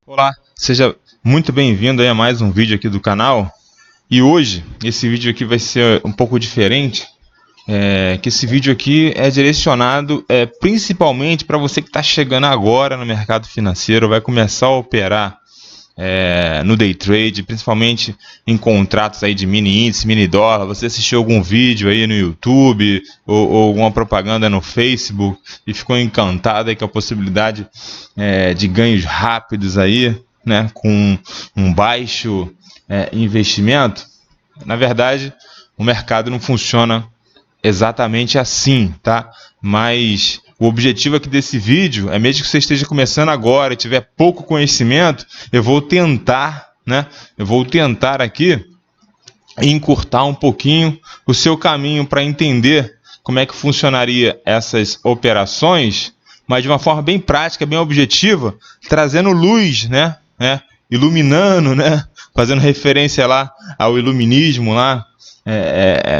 Olá, seja muito bem-vindo a mais um vídeo aqui do canal. E hoje, esse vídeo aqui vai ser um pouco diferente, que esse vídeo aqui é direcionado principalmente para você que está chegando agora no mercado financeiro, vai começar a operar no day trade, principalmente em contratos aí de mini índice, mini dólar. Você assistiu algum vídeo aí no YouTube ou alguma propaganda no Facebook e ficou encantado aí com a possibilidade de ganhos rápidos aí, né, com um baixo investimento. Na verdade, o mercado não funciona exatamente assim, tá? Mas o objetivo aqui desse vídeo é, mesmo que você esteja começando agora e tiver pouco conhecimento, eu vou tentar, né? Eu vou tentar aqui encurtar um pouquinho o seu caminho para entender como é que funcionaria essas operações, mas de uma forma bem prática, bem objetiva, trazendo luz, né? Iluminando, né? Fazendo referência lá ao iluminismo lá,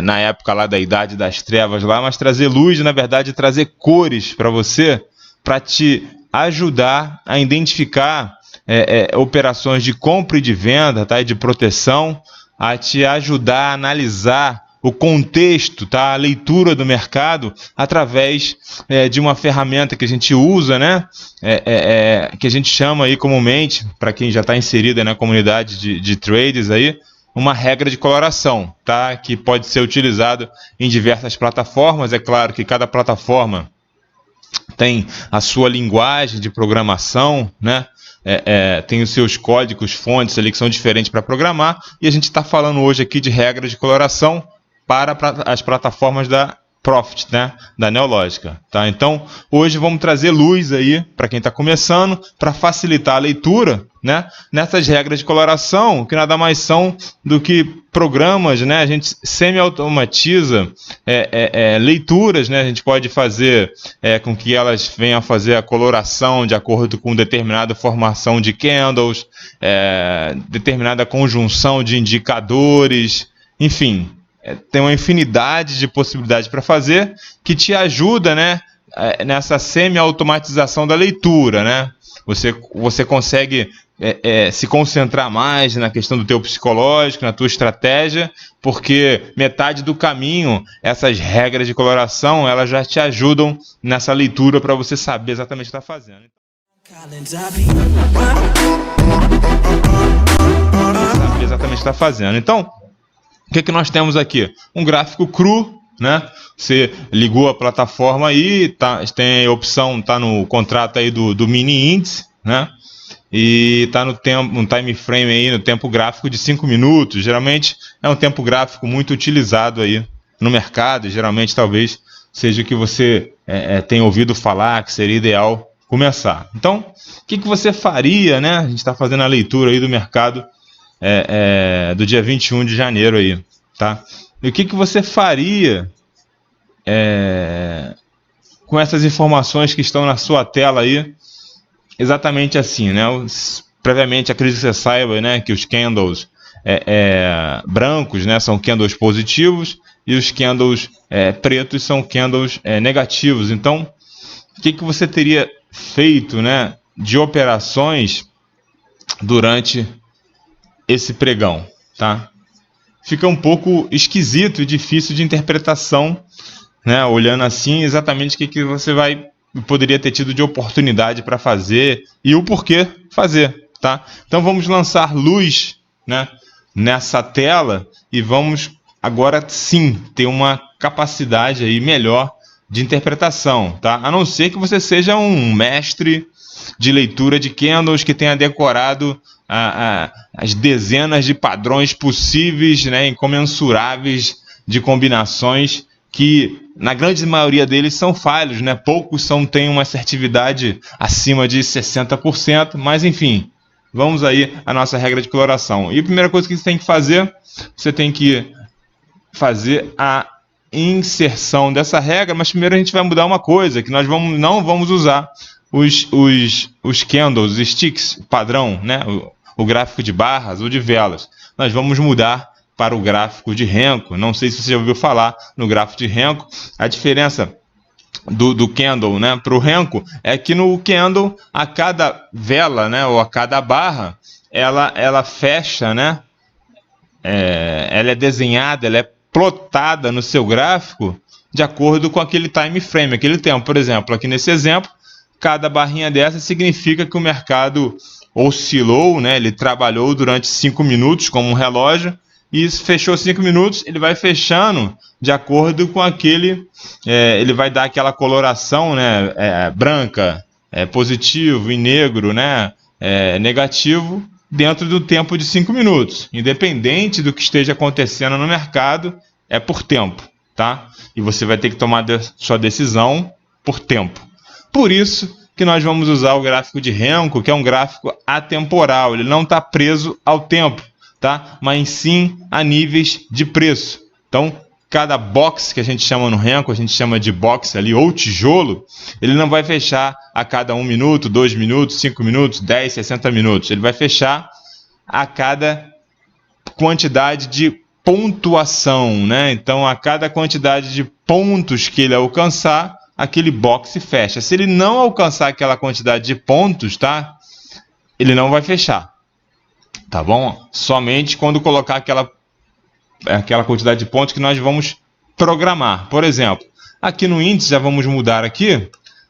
na época lá da Idade das Trevas lá, mas trazer luz, na verdade, trazer cores para você, para te ajudar a identificar operações de compra e de venda, tá? E de proteção, a te ajudar a analisar o contexto, tá? A leitura do mercado através de uma ferramenta que a gente usa, né? Que a gente chama aí comumente, para quem já está inserido na comunidade de traders aí, uma regra de coloração, tá? Que pode ser utilizado em diversas plataformas. É claro que cada plataforma tem a sua linguagem de programação, né? Tem os seus códigos fontes ali que são diferentes para programar, e a gente está falando hoje aqui de regras de coloração para as plataformas da Profit, né? Da Neológica, tá? Então, hoje vamos trazer luz aí para quem está começando, para facilitar a leitura, né? Nessas regras de coloração, que nada mais são do que programas, né? A gente semi-automatiza leituras, né? A gente pode fazer com que elas venham a fazer a coloração de acordo com determinada formação de candles, determinada conjunção de indicadores, enfim. Tem uma infinidade de possibilidades para fazer que te ajuda, né, nessa semi-automatização da leitura, né? Você consegue se concentrar mais na questão do teu psicológico, na tua estratégia, porque metade do caminho, essas regras de coloração, elas já te ajudam nessa leitura para você saber exatamente o que está fazendo. Então, o que nós temos aqui? Um gráfico cru, né? Você ligou a plataforma aí, tem a opção, tá no contrato aí do mini índice, né? E tá no time frame aí, no tempo gráfico de 5 minutos. Geralmente é um tempo gráfico muito utilizado aí no mercado, e geralmente talvez seja o que você tem ouvido falar que seria ideal começar. Então, o que você faria, né? A gente está fazendo a leitura aí do mercado do dia 21 de janeiro aí, tá? E o que você faria com essas informações que estão na sua tela aí, exatamente assim, né? Previamente, acredito que você saiba, né, que os candles brancos, né, são candles positivos, e os candles pretos são candles negativos. Então, o que você teria feito, né, de operações durante esse pregão, tá? Fica um pouco esquisito e difícil de interpretação, né? Olhando assim, exatamente o que você poderia ter tido de oportunidade para fazer e o porquê fazer, tá? Então vamos lançar luz, né, nessa tela, e vamos agora sim ter uma capacidade aí melhor de interpretação, tá? A não ser que você seja um mestre de leitura de candles que tenha decorado as dezenas de padrões possíveis, né, incomensuráveis de combinações, que na grande maioria deles são falhos, né? Poucos têm uma assertividade acima de 60%, mas enfim, vamos aí à nossa regra de coloração. E a primeira coisa que você tem que fazer, você tem que fazer a inserção dessa regra, mas primeiro a gente vai mudar uma coisa, que nós não vamos usar os candles, os sticks padrão, né? O gráfico de barras ou de velas. Nós vamos mudar para o gráfico de Renko. Não sei se você já ouviu falar no gráfico de Renko. A diferença do candle, né, para o Renko, é que no candle, a cada vela, né, ou a cada barra, ela fecha, né, ela é desenhada, ela é plotada no seu gráfico de acordo com aquele time frame, aquele tempo. Por exemplo, aqui nesse exemplo, cada barrinha dessa significa que o mercado oscilou, né, ele trabalhou durante 5 minutos como um relógio, e fechou 5 minutos, ele vai fechando de acordo com aquele, ele vai dar aquela coloração, né, branca, positivo, e negro, né, negativo, dentro do tempo de 5 minutos. Independente do que esteja acontecendo no mercado, é por tempo, tá? E você vai ter que tomar sua decisão por tempo. Por isso que nós vamos usar o gráfico de Renko, que é um gráfico atemporal, ele não está preso ao tempo, tá? Mas sim a níveis de preço. Então, cada box que a gente chama no Renko, a gente chama de box ali, ou tijolo, ele não vai fechar a cada 1 minuto, 2 minutos, 5 minutos, 10, 60 minutos. Ele vai fechar a cada quantidade de pontuação, né? Então, a cada quantidade de pontos que ele alcançar, aquele box se fecha. Se ele não alcançar aquela quantidade de pontos, tá? Ele não vai fechar, tá bom? Somente quando colocar aquela quantidade de pontos que nós vamos programar. Por exemplo, aqui no índice, já vamos mudar aqui,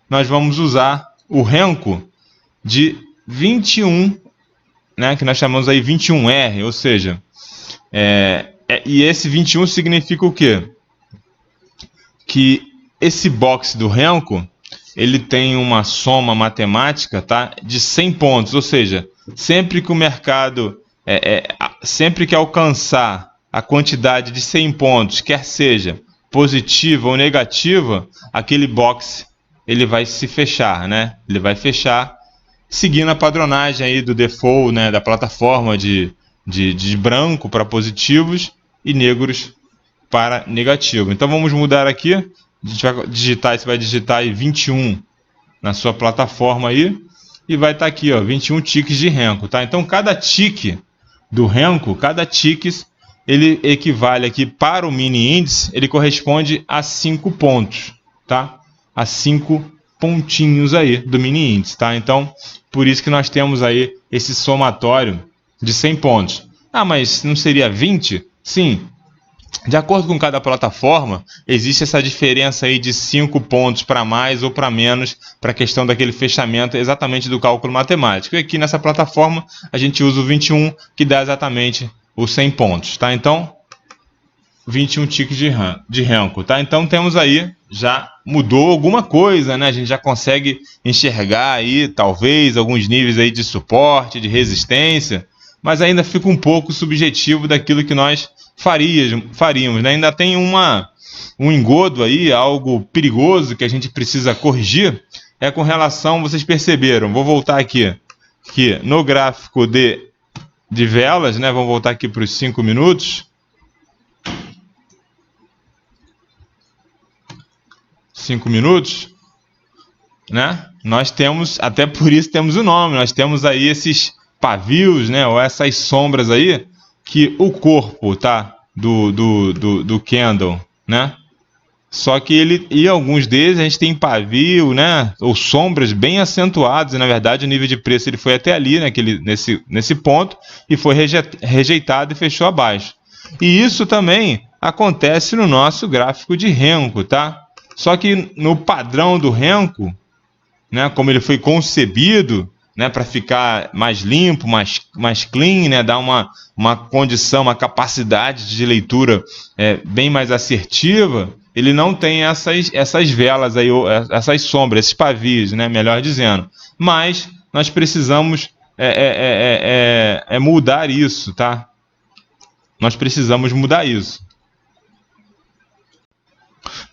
nós vamos usar o Renko de 21, né, que nós chamamos aí 21R, ou seja, e esse 21 significa o quê? Que esse box do Renko, ele tem uma soma matemática, tá, de 100 pontos, ou seja, sempre que o mercado, sempre que alcançar a quantidade de 100 pontos, quer seja positiva ou negativa, aquele box ele vai se fechar, né? Ele vai fechar seguindo a padronagem aí do default, né, da plataforma de branco para positivos e negros para negativo. Então vamos mudar aqui, a gente vai digitar, você vai digitar aí 21 na sua plataforma aí e vai estar aqui, ó, 21 ticks de Renko, tá? Então cada tick do Renko, cada ticks, ele equivale aqui para o mini índice, ele corresponde a 5 pontos, tá? A 5 pontinhos aí do mini índice, tá? Então, por isso que nós temos aí esse somatório de 100 pontos. Ah, mas não seria 20? Sim. De acordo com cada plataforma, existe essa diferença aí de 5 pontos para mais ou para menos para a questão daquele fechamento exatamente do cálculo matemático. E aqui nessa plataforma a gente usa o 21, que dá exatamente os 100 pontos, tá? Então, 21 ticks de Renko, tá? Então temos aí, já mudou alguma coisa, né? A gente já consegue enxergar aí, talvez, alguns níveis aí de suporte, de resistência, mas ainda fica um pouco subjetivo daquilo que nós faríamos, né? Ainda tem um engodo aí, algo perigoso que a gente precisa corrigir, com relação, vocês perceberam, vou voltar aqui no gráfico de velas, né? Vamos voltar aqui para os 5 minutos. 5 minutos, né? Nós temos, até por isso temos o nome, nós temos aí esses pavios, né? Ou essas sombras aí, que o corpo, tá? Do candle, né? Só que e alguns deles a gente tem pavio, né? Ou sombras bem acentuadas, e na verdade o nível de preço ele foi até ali, né? Nesse ponto, e foi rejeitado e fechou abaixo. E isso também acontece no nosso gráfico de Renko, tá? Só que no padrão do Renko, né, como ele foi concebido, né, para ficar mais limpo, mais clean, né, dar uma condição, uma capacidade de leitura bem mais assertiva, ele não tem essas velas aí, essas sombras, esses pavios, né, melhor dizendo. Mas nós precisamos mudar isso, tá? Nós precisamos mudar isso.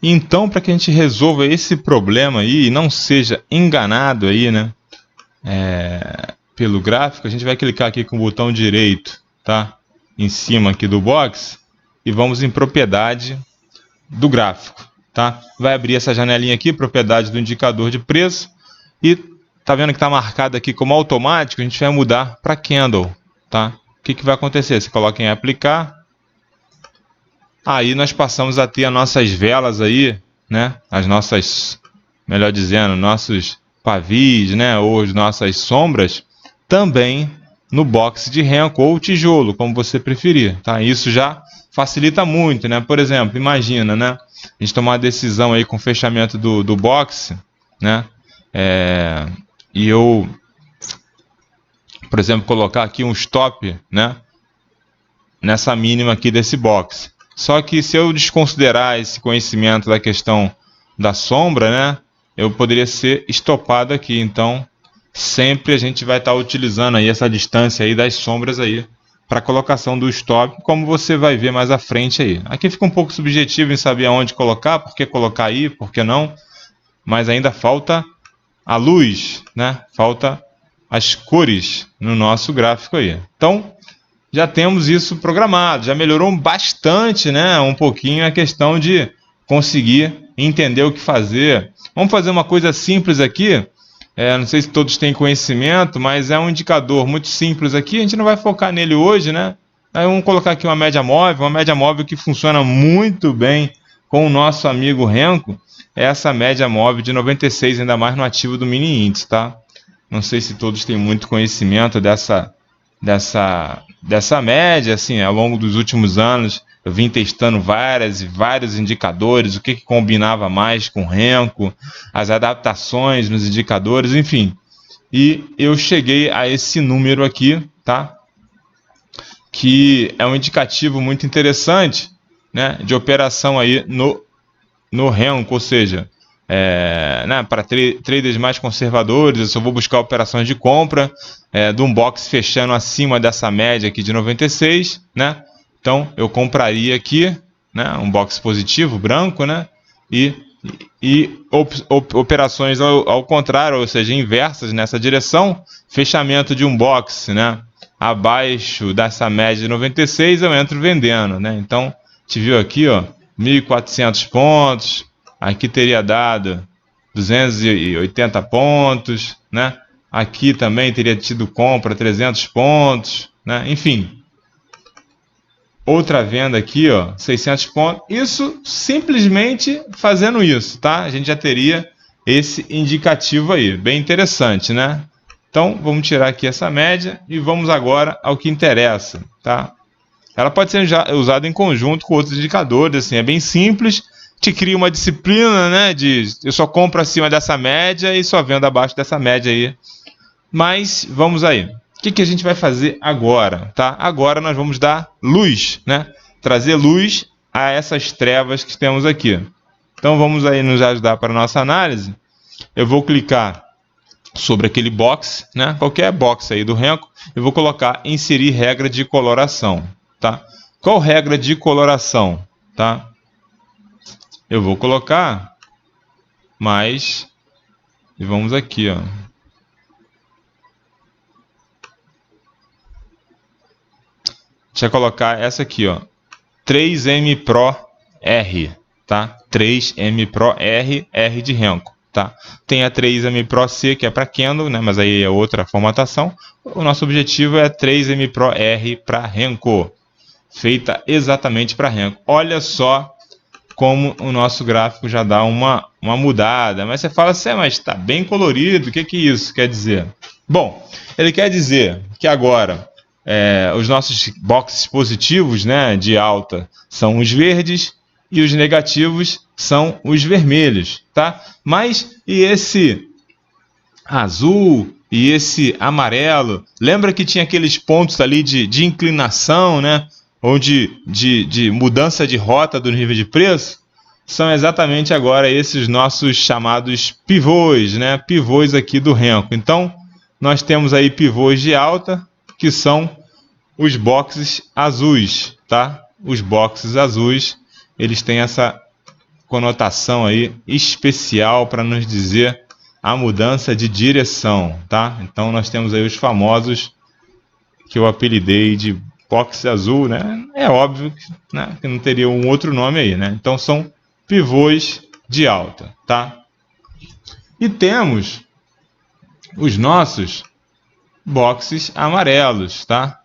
Então, para que a gente resolva esse problema aí e não seja enganado aí, né, pelo gráfico, a gente vai clicar aqui com o botão direito, tá, em cima aqui do box, e vamos em propriedade do gráfico, tá? Vai abrir essa janelinha aqui, propriedade do indicador de preço, e tá vendo que está marcado aqui como automático, a gente vai mudar para candle, tá? O que vai acontecer? Você coloca em aplicar. Aí nós passamos a ter as nossas velas aí, né? As nossas melhor dizendo, nossos pavis, né, ou as nossas sombras, também no box de renco ou tijolo, como você preferir, tá? Isso já facilita muito, né? Por exemplo, imagina, né? A gente tomar uma decisão aí com o fechamento do box, né? E eu, por exemplo, colocar aqui um stop, né? Nessa mínima aqui desse box. Só que se eu desconsiderar esse conhecimento da questão da sombra, né? Eu poderia ser estopado aqui. Então, sempre a gente vai estar utilizando aí essa distância aí das sombras aí para a colocação do stop, como você vai ver mais à frente aí. Aqui fica um pouco subjetivo em saber aonde colocar, por que colocar aí, por que não, mas ainda falta a luz, né? Falta as cores no nosso gráfico aí. Então, já temos isso programado, já melhorou bastante, né? Um pouquinho a questão de conseguir entender o que fazer. Vamos fazer uma coisa simples aqui. Não sei se todos têm conhecimento, mas é um indicador muito simples aqui. A gente não vai focar nele hoje, né? Aí vamos colocar aqui uma média móvel que funciona muito bem com o nosso amigo Renko. É essa média móvel de 96, ainda mais no ativo do mini índice, tá? Não sei se todos têm muito conhecimento dessa média, assim, ao longo dos últimos anos. Eu vim testando vários indicadores, o que combinava mais com o Renko, as adaptações nos indicadores, enfim. E eu cheguei a esse número aqui, tá? Que é um indicativo muito interessante, né? De operação aí no Renko, ou seja, né, para traders mais conservadores, eu só vou buscar operações de compra de um box fechando acima dessa média aqui de 96, né? Então eu compraria aqui, né, um box positivo, branco, né? E operações ao contrário, ou seja, inversas nessa direção, fechamento de um box, né, abaixo dessa média de 96, eu entro vendendo, né? Então, a gente viu aqui, ó, 1.400 pontos, aqui teria dado 280 pontos, né? Aqui também teria tido compra 300 pontos, né? Enfim, outra venda aqui, ó, 600 pontos. Isso simplesmente fazendo isso, tá? A gente já teria esse indicativo aí, bem interessante, né? Então, vamos tirar aqui essa média e vamos agora ao que interessa, tá? Ela pode ser usada em conjunto com outros indicadores, assim, é bem simples. Te cria uma disciplina, né? Eu só compro acima dessa média e só vendo abaixo dessa média aí. Mas vamos aí. O que a gente vai fazer agora, tá? Agora nós vamos dar luz, né? Trazer luz a essas trevas que temos aqui. Então vamos aí nos ajudar para a nossa análise. Eu vou clicar sobre aquele box, né? Qualquer box aí do Renko, eu vou colocar inserir regra de coloração, tá? Qual regra de coloração, tá? Eu vou colocar mais e vamos aqui, ó. Deixa eu colocar essa aqui, ó. 3M Pro R, tá? 3M Pro R, R de Renko, tá? Tem a 3M Pro C, que é para Candle, né? Mas aí é outra formatação. O nosso objetivo é 3M Pro R para Renko, feita exatamente para Renko. Olha só como o nosso gráfico já dá uma mudada. Mas você fala assim, mas está bem colorido, o que isso quer dizer? Bom, ele quer dizer que agora os nossos boxes positivos, né, de alta são os verdes e os negativos são os vermelhos, tá? Mas e esse azul e esse amarelo? Lembra que tinha aqueles pontos ali de inclinação, né? Ou de mudança de rota do nível de preço? São exatamente agora esses nossos chamados pivôs, né? Pivôs aqui do Renko. Então, nós temos aí pivôs de alta, que são os boxes azuis, tá? Os boxes azuis, eles têm essa conotação aí especial para nos dizer a mudança de direção, tá? Então, nós temos aí os famosos que eu apelidei de box azul, né? É óbvio né, que não teria um outro nome aí, né? Então são pivôs de alta, tá? E temos os nossos boxes amarelos, tá?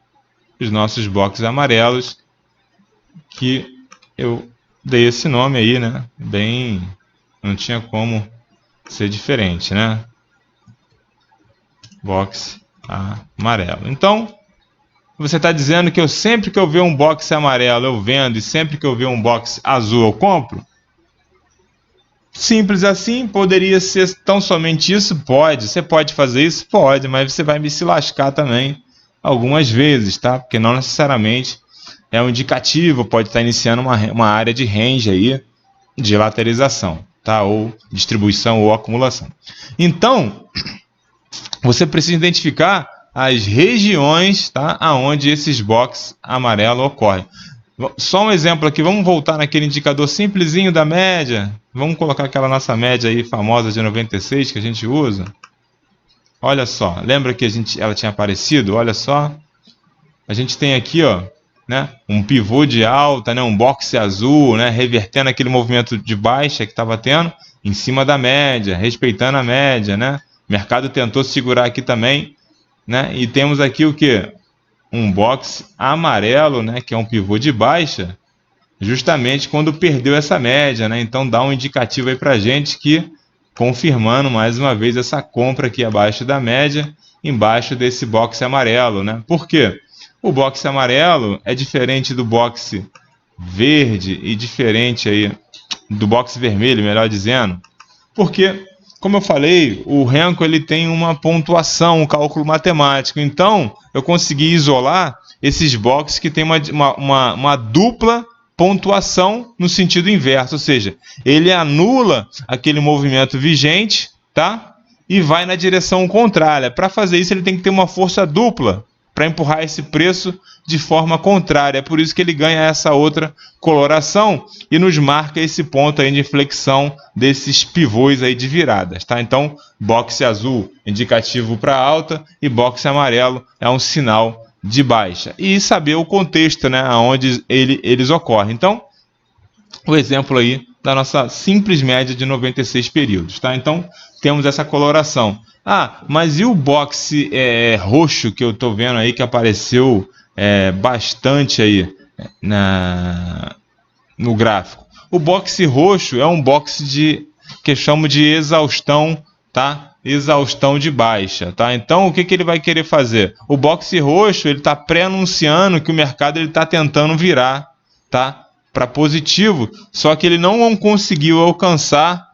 Os nossos boxes amarelos que eu dei esse nome aí, né? Bem, não tinha como ser diferente, né? Box amarelo. Então, você está dizendo que sempre que eu ver um box amarelo eu vendo e sempre que eu ver um box azul eu compro? Simples assim, poderia ser tão somente isso? Pode, você pode fazer isso? Pode, mas você vai me se lascar também algumas vezes, tá? Porque não necessariamente é um indicativo, pode estar iniciando uma área de range aí, de lateralização, tá? Ou distribuição ou acumulação. Então, você precisa identificar as regiões, tá? Aonde esses boxes amarelos ocorrem. Só um exemplo aqui, vamos voltar naquele indicador simplesinho da média. Vamos colocar aquela nossa média aí famosa de 96 que a gente usa. Olha só, lembra que ela tinha aparecido? Olha só, a gente tem aqui, ó, né, um pivô de alta, né, um boxe azul, né, revertendo aquele movimento de baixa que estava tendo em cima da média, respeitando a média, né? O mercado tentou segurar aqui também, né? E temos aqui o que? Um boxe amarelo, né, que é um pivô de baixa, justamente quando perdeu essa média, né? Então dá um indicativo aí para gente que, confirmando mais uma vez essa compra aqui abaixo da média, embaixo desse boxe amarelo, né? Por quê? O boxe amarelo é diferente do boxe verde e diferente aí do boxe vermelho, melhor dizendo, porque, como eu falei, o Renko ele tem uma pontuação, um cálculo matemático. Então, eu consegui isolar esses boxes que tem uma dupla pontuação no sentido inverso, ou seja, ele anula aquele movimento vigente, tá? E vai na direção contrária. Para fazer isso, ele tem que ter uma força dupla para empurrar esse preço de forma contrária. É por isso que ele ganha essa outra coloração e nos marca esse ponto aí de inflexão desses pivôs aí de viradas, tá? Então, boxe azul indicativo para alta e boxe amarelo é um sinal de baixa. E saber o contexto, né, onde eles ocorrem. Então, o exemplo aí da nossa simples média de 96 períodos, tá? Então, temos essa coloração. Ah, mas e o boxe roxo que eu estou vendo aí que apareceu bastante aí no gráfico? O boxe roxo é um boxe que eu chamo de exaustão, tá? Exaustão de baixa, tá? Então, o que ele vai querer fazer? O boxe roxo ele está pré-anunciando que o mercado ele está tentando virar, tá? Para positivo, só que ele não conseguiu alcançar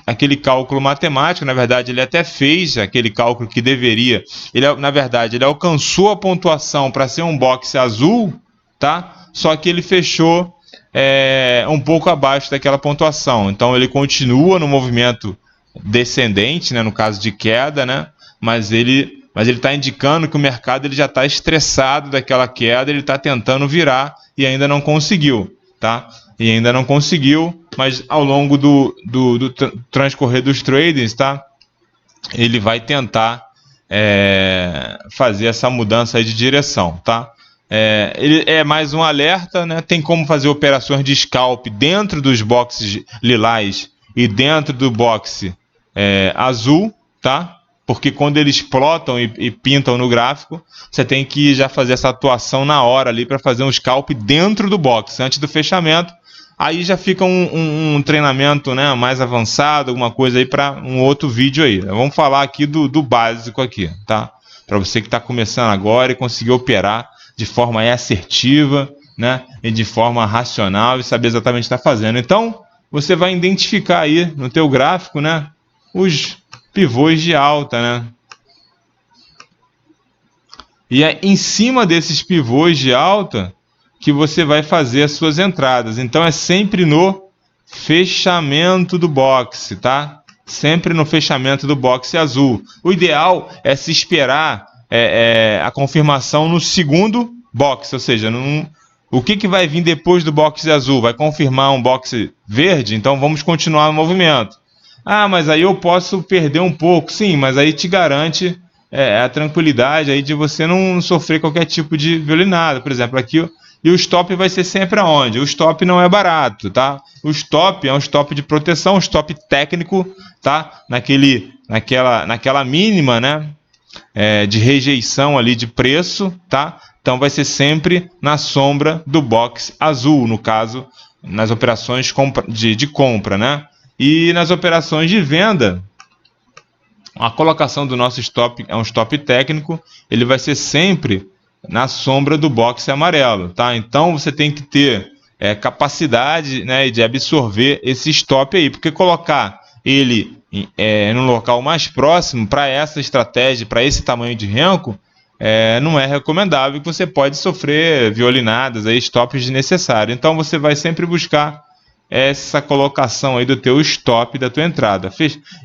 aquele cálculo matemático. Na verdade, ele até fez aquele cálculo que deveria. Na verdade, ele alcançou a pontuação para ser um boxe azul, tá? Só que ele fechou um pouco abaixo daquela pontuação. Então, ele continua no movimento descendente, né? No caso de queda, né? Mas ele está indicando que o mercado ele já está estressado daquela queda, ele está tentando virar e ainda não conseguiu, tá? E ainda não conseguiu, mas ao longo do transcorrer dos tradings, tá? Ele vai tentar fazer essa mudança aí de direção, tá? Ele é mais um alerta, né? Tem como fazer operações de scalp dentro dos boxes lilás e dentro do boxe azul, tá? Porque quando eles plotam e pintam no gráfico, você tem que já fazer essa atuação na hora ali para fazer um scalp dentro do box, antes do fechamento. Aí já fica um treinamento, né, mais avançado, alguma coisa aí para um outro vídeo aí. Vamos falar aqui do básico aqui, tá? Para você que está começando agora e conseguir operar de forma assertiva, né, e de forma racional e saber exatamente o que está fazendo. Então, você vai identificar aí no teu gráfico, né, os pivôs de alta, né? E é em cima desses pivôs de alta que você vai fazer as suas entradas. Então é sempre no fechamento do boxe, tá? Sempre no fechamento do boxe azul. O ideal é se esperar a confirmação no segundo boxe, ou seja, o que vai vir depois do boxe azul? Vai confirmar um boxe verde? Então vamos continuar o movimento. Ah, mas aí eu posso perder um pouco. Sim, mas aí te garante a tranquilidade aí de você não sofrer qualquer tipo de violinada. Por exemplo, aqui, e o stop vai ser sempre aonde? O stop não é barato, tá? O stop é um stop de proteção, um stop técnico, tá? Naquela mínima, né? De rejeição ali de preço, tá? Então vai ser sempre na sombra do box azul, no caso, nas operações de compra, né? E nas operações de venda, a colocação do nosso stop é um stop técnico, ele vai ser sempre na sombra do box amarelo, tá? Então você tem que ter capacidade, né, de absorver esse stop aí, porque colocar ele no local mais próximo para essa estratégia, para esse tamanho de renco, não é recomendável, que você pode sofrer violinadas, aí, stops desnecessários. Então você vai sempre buscar essa colocação aí do teu stop da tua entrada.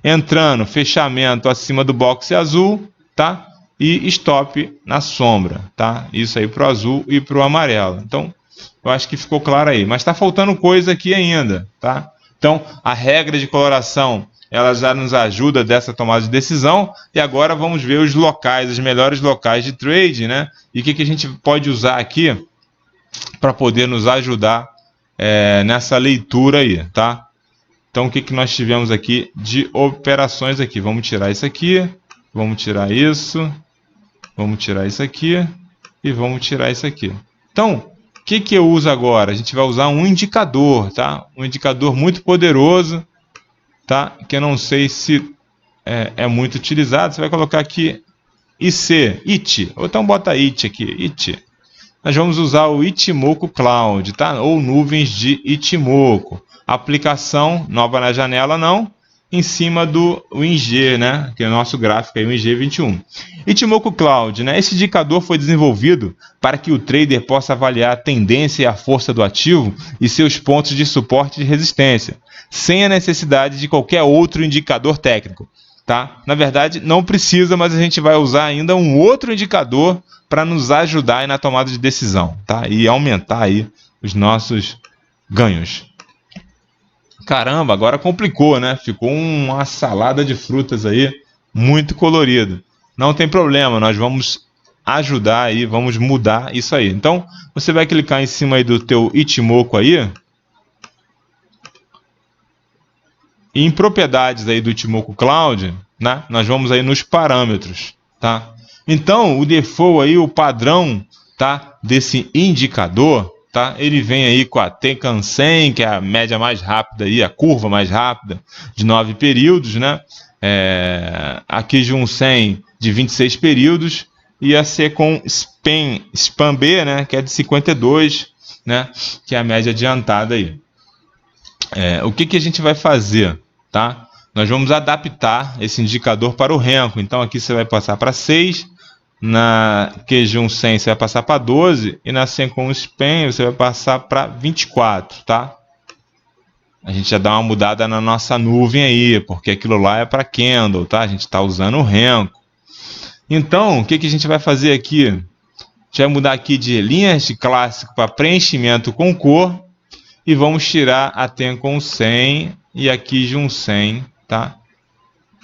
Entrando, fechamento acima do box azul, tá? E stop na sombra, tá? Isso aí pro azul e pro amarelo. Então, eu acho que ficou claro aí. Mas está faltando coisa aqui ainda, tá? Então, a regra de coloração, ela já nos ajuda dessa tomada de decisão. E agora vamos ver os locais, os melhores locais de trade, né? E o que a gente pode usar aqui para poder nos ajudar nessa leitura aí, tá? Então, o que nós tivemos aqui de operações aqui? Vamos tirar isso aqui, vamos tirar isso, vamos tirar isso aqui e vamos tirar isso aqui. Então, o que eu uso agora? A gente vai usar um indicador, tá? Um indicador muito poderoso, tá? Que eu não sei se é muito utilizado. Você vai colocar aqui IT, ou então bota IT aqui, IT. Nós vamos usar o Ichimoku Cloud, tá? Ou nuvens de Ichimoku. Aplicação nova na janela não, em cima do WinG, né? Que é o nosso gráfico aí, o WinG21. Ichimoku Cloud, né? Esse indicador foi desenvolvido para que o trader possa avaliar a tendência e a força do ativo e seus pontos de suporte e de resistência, sem a necessidade de qualquer outro indicador técnico, tá? Na verdade, não precisa, mas a gente vai usar ainda um outro indicador para nos ajudar aí na tomada de decisão, tá? E aumentar aí os nossos ganhos. Caramba, agora complicou, né? Ficou uma salada de frutas aí, muito colorido. Não tem problema, nós vamos ajudar aí, vamos mudar isso aí. Então, você vai clicar em cima aí do teu Ichimoku aí. E em propriedades aí do Ichimoku Cloud, né? Nós vamos aí nos parâmetros, tá? Então, o default aí, o padrão, tá, desse indicador, tá, ele vem aí com a Tenkan 100, que é a média mais rápida aí, a curva mais rápida de 9 períodos, né? A Kijun 100 de 26 períodos e a Seikon Span B, né, que é de 52, né, que é a média adiantada aí. O que a gente vai fazer, tá? Nós vamos adaptar esse indicador para o renko. Então aqui você vai passar para 6, na Kijun 100 você vai passar para 12 e na Seikon Span você vai passar para 24, tá? A gente já dá uma mudada na nossa nuvem aí, porque aquilo lá é para candle, tá? A gente está usando o renko. Então, o que a gente vai fazer aqui? A gente vai mudar aqui de linhas de clássico para preenchimento com cor e vamos tirar a Tenkan 100 e a Kijun 100, tá?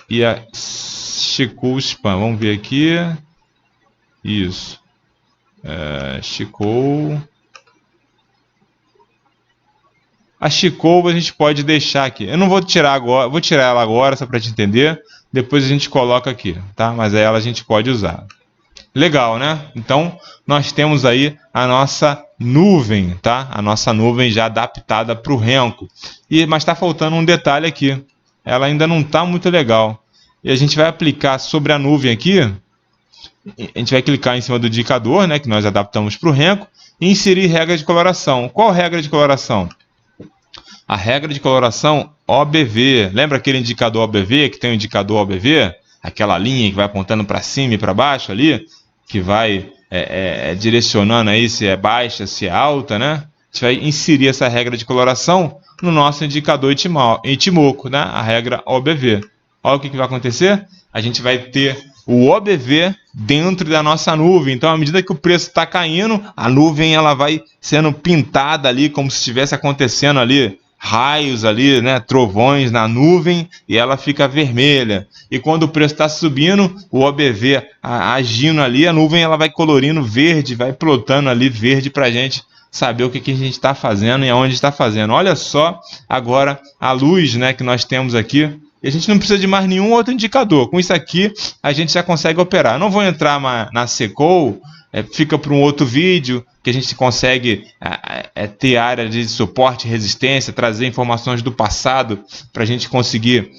E a Chikou Span, vamos ver aqui. Isso. Chikou. A Chikou a gente pode deixar aqui. Eu não vou tirar agora, vou tirar ela agora só para te entender. Depois a gente coloca aqui, tá? Mas ela a gente pode usar. Legal, né? Então nós temos aí a nossa nuvem, tá? A nossa nuvem já adaptada para o renko. Mas está faltando um detalhe aqui. Ela ainda não está muito legal. E a gente vai aplicar sobre a nuvem aqui. A gente vai clicar em cima do indicador, né, que nós adaptamos para o renko, e inserir regra de coloração. Qual regra de coloração? A regra de coloração OBV. Lembra aquele indicador OBV, que tem o indicador OBV? Aquela linha que vai apontando para cima e para baixo ali, que vai direcionando aí se é baixa, se é alta, né? A gente vai inserir essa regra de coloração no nosso indicador Ichimoku, né? A regra OBV. Olha o que vai acontecer. A gente vai ter o OBV dentro da nossa nuvem. Então, à medida que o preço está caindo, a nuvem ela vai sendo pintada ali, como se estivesse acontecendo ali, raios ali, né, trovões na nuvem, e ela fica vermelha. E quando o preço está subindo, o OBV agindo ali, a nuvem ela vai colorindo verde, vai plotando ali verde para a gente saber o que a gente está fazendo e aonde está fazendo. Olha só agora a luz, né, que nós temos aqui. E a gente não precisa de mais nenhum outro indicador. Com isso aqui, a gente já consegue operar. Eu não vou entrar na Seikon, fica para um outro vídeo, que a gente consegue ter área de suporte e resistência, trazer informações do passado para a gente conseguir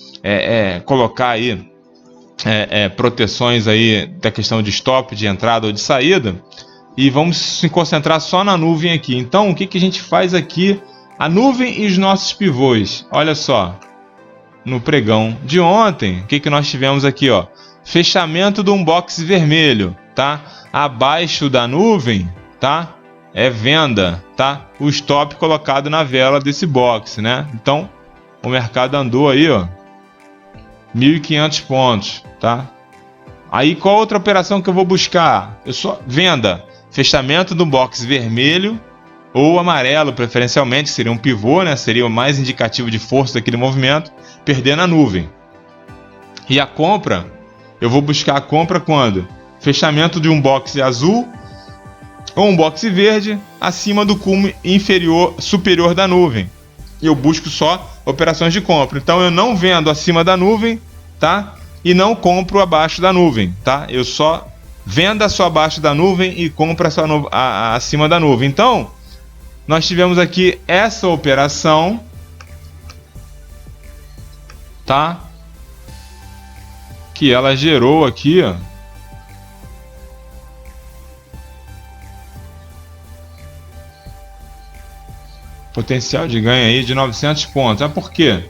colocar aí proteções aí da questão de stop, de entrada ou de saída. E vamos se concentrar só na nuvem aqui. Então, o que a gente faz aqui? A nuvem e os nossos pivôs. Olha só, no pregão de ontem, o que nós tivemos aqui, ó? Fechamento de um box vermelho, tá? Abaixo da nuvem, tá? É venda, tá? O stop colocado na vela desse box, né? Então, o mercado andou aí, ó, 1.500 pontos, tá? Aí, qual outra operação que eu vou buscar? Eu só venda, fechamento do box vermelho ou amarelo, preferencialmente, seria um pivô, né? Seria o mais indicativo de força daquele movimento, perder na nuvem. E a compra, eu vou buscar a compra quando? Fechamento de um box azul ou um box verde acima do cume superior da nuvem. Eu busco só operações de compra. Então eu não vendo acima da nuvem, tá? E não compro abaixo da nuvem, tá? Eu só venda só abaixo da nuvem e compra só acima da nuvem. Então, nós tivemos aqui essa operação, tá? Que ela gerou aqui, ó, potencial de ganho aí de 900 pontos. Ah, por quê?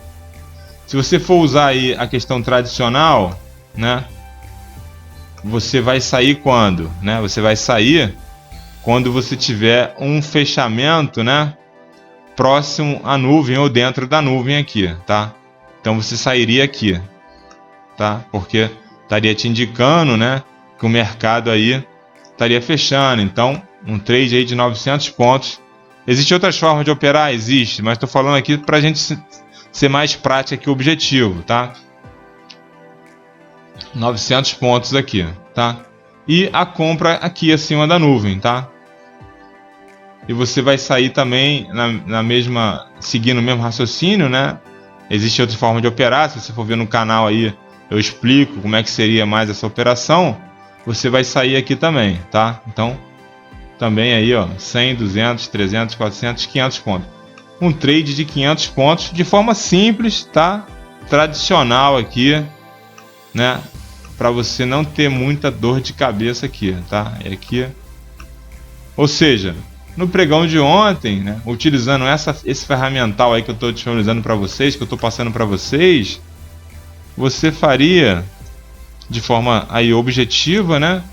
Se você for usar aí a questão tradicional, né? Você vai sair quando, né? Você vai sair quando você tiver um fechamento, né? Próximo à nuvem ou dentro da nuvem aqui, tá? Então você sairia aqui, tá? Porque estaria te indicando, né? Que o mercado aí estaria fechando. Então, um trade aí de 900 pontos. Existem outras formas de operar? Existe, mas estou falando aqui para a gente ser mais prático aqui o objetivo, tá? 900 pontos aqui, tá? E a compra aqui acima da nuvem, tá? E você vai sair também seguindo o mesmo raciocínio, né? Existe outra forma de operar. Se você for ver no canal aí, eu explico como é que seria mais essa operação. Você vai sair aqui também, tá? Então, também aí, ó, 100, 200, 300, 400, 500 pontos. Um trade de 500 pontos de forma simples, tá? Tradicional aqui, né? Para você não ter muita dor de cabeça aqui, tá? É aqui. Ou seja, no pregão de ontem, né? Utilizando esse ferramental aí que eu estou disponibilizando para vocês, que eu estou passando para vocês, você faria de forma aí objetiva, né?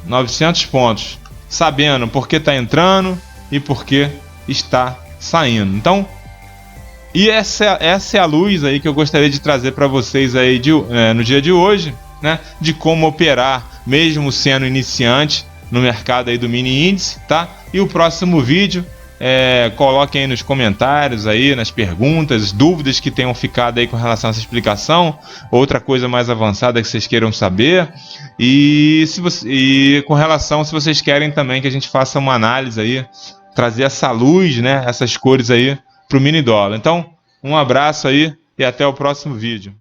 900 pontos, sabendo por que está entrando e por que está saindo. Então, e essa é a luz aí que eu gostaria de trazer para vocês aí no dia de hoje, né? De como operar, mesmo sendo iniciante no mercado aí do mini índice, tá? E o próximo vídeo, coloquem aí nos comentários aí, nas perguntas, dúvidas que tenham ficado aí com relação a essa explicação, outra coisa mais avançada que vocês queiram saber, e com relação, se vocês querem também que a gente faça uma análise aí, trazer essa luz, né, essas cores aí para o mini dólar. Então, um abraço aí e até o próximo vídeo.